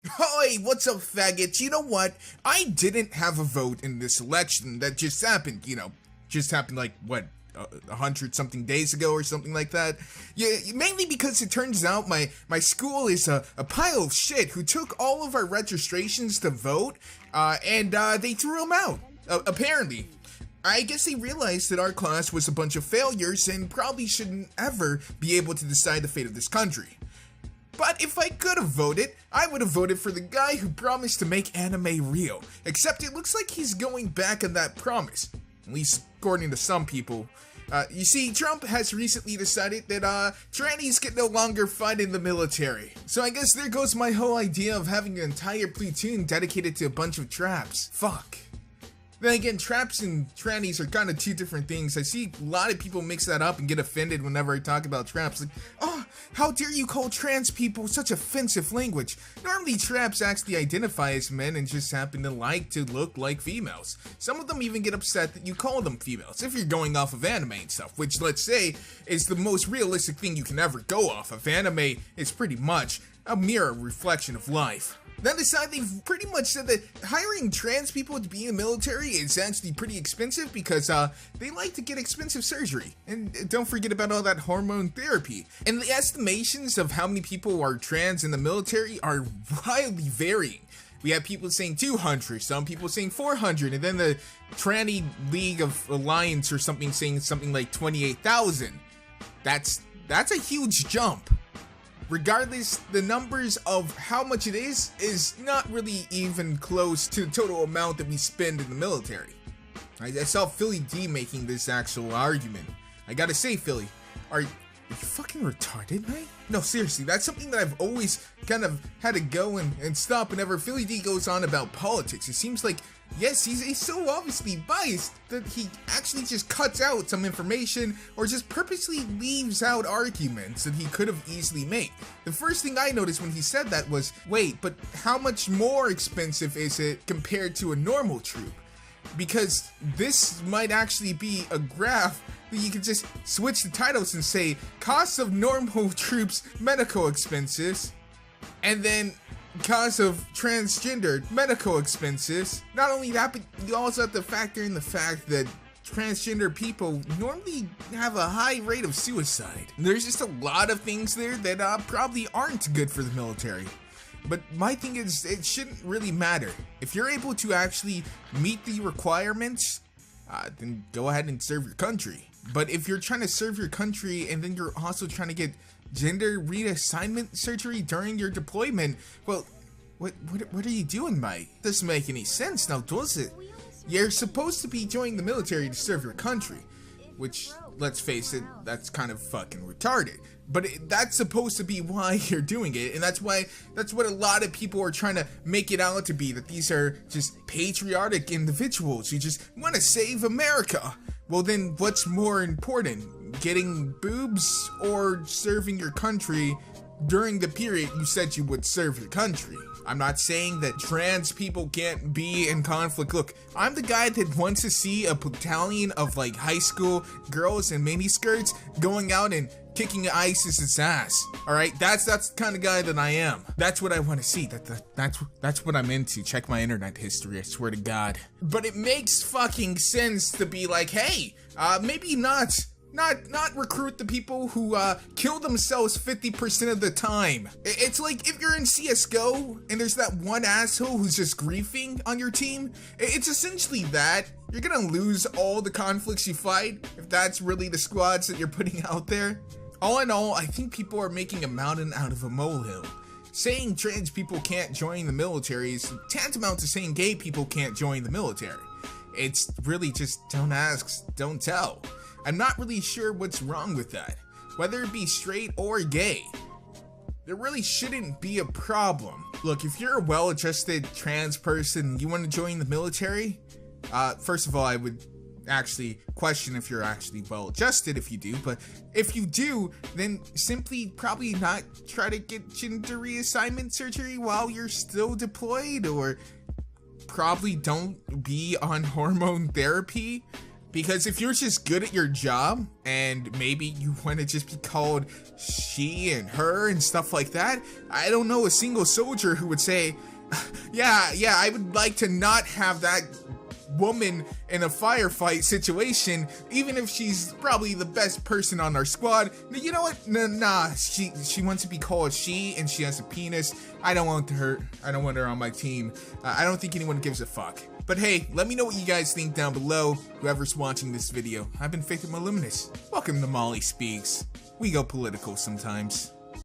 Hey, what's up, faggots? You know what? I didn't have a vote in this election that just happened, just happened like, what, 100 something days ago or something like that. Yeah, mainly because it turns out my school is a pile of shit who took all of our registrations to vote, and they threw them out, apparently. I guess they realized that our class was a bunch of failures and probably shouldn't ever be able to decide the fate of this country. But if I could have voted, I would have voted for the guy who promised to make anime real. Except it looks like he's going back on that promise. At least according to some people. You see, Trump has recently decided that trannies can no longer fight in the military. So I guess there goes my whole idea of having an entire platoon dedicated to a bunch of traps. Fuck. Then again, traps and trannies are kind of two different things. I see a lot of people mix that up and get offended whenever I talk about traps. Like, oh, how dare you call trans people such offensive language? Normally, traps actually identify as men and just happen to like to look like females. Some of them even get upset that you call them females, if you're going off of anime and stuff, which, let's say, is the most realistic thing you can ever go off of. Anime is pretty much a mirror reflection of life. That aside, they've pretty much said that hiring trans people to be in the military is actually pretty expensive because they like to get expensive surgery. And don't forget about all that hormone therapy. And the estimations of how many people are trans in the military are wildly varying. We have people saying 200, some people saying 400, and then the Tranny League of Alliance or something saying something like 28,000. That's a huge jump. Regardless, the numbers of how much it is not really even close to the total amount that we spend in the military. I saw Philly D making this actual argument. I gotta say, Philly, are you fucking retarded, mate? No, seriously, that's something that I've always kind of had to go and stop whenever Philly D goes on about politics. It seems like, yes, he's so obviously biased that he actually just cuts out some information or just purposely leaves out arguments that he could have easily made. The first thing I noticed when he said that was, wait, but how much more expensive is it compared to a normal troop? Because this might actually be a graph that you could just switch the titles and say, cost of normal troops medical expenses, and then cost of transgender medical expenses. Not only that, but you also have to factor in the fact that transgender people normally have a high rate of suicide. There's just a lot of things there that probably aren't good for the military. But my thing is, it shouldn't really matter. If you're able to actually meet the requirements, then go ahead and serve your country. But if you're trying to serve your country and then you're also trying to get gender reassignment surgery during your deployment, well, what are you doing, mate? Doesn't make any sense now, does it? You're supposed to be joining the military to serve your country, which, let's face it, that's kind of fucking retarded. But that's supposed to be why you're doing it, and that's what a lot of people are trying to make it out to be, that these are just patriotic individuals who just want to save America. Well, then what's more important, getting boobs or serving your country during the period you said you would serve your country? I'm not saying that trans people can't be in conflict. Look, I'm the guy that wants to see a battalion of like high school girls in miniskirts going out and kicking ISIS's ass. All right, that's the kind of guy that I am. That's what I want to see. That's what I'm into. Check my internet history. I swear to God. But it makes fucking sense to be like, hey, maybe not recruit the people who kill themselves 50% of the time. It's like if you're in CSGO and there's that one asshole who's just griefing on your team, it's essentially that. You're gonna lose all the conflicts you fight if that's really the squads that you're putting out there. All in all, I think people are making a mountain out of a molehill. Saying trans people can't join the military is tantamount to saying gay people can't join the military. It's really just don't ask, don't tell. I'm not really sure what's wrong with that. Whether it be straight or gay, there really shouldn't be a problem. Look, if you're a well-adjusted trans person, you want to join the military, first of all, I would actually question if you're actually well-adjusted if you do, but if you do, then simply probably not try to get gender reassignment surgery while you're still deployed, or probably don't be on hormone therapy. Because if you're just good at your job and maybe you want to just be called she and her and stuff like that, I don't know a single soldier who would say, yeah, I would like to not have that woman in a firefight situation, even if she's probably the best person on our squad. You know what? Nah, she wants to be called she, and she has a penis. I don't want her on my team. I don't think anyone gives a fuck. But hey, let me know what you guys think down below, whoever's watching this video. I've been Faithful Luminous. Welcome to Molly Speaks. We go political sometimes.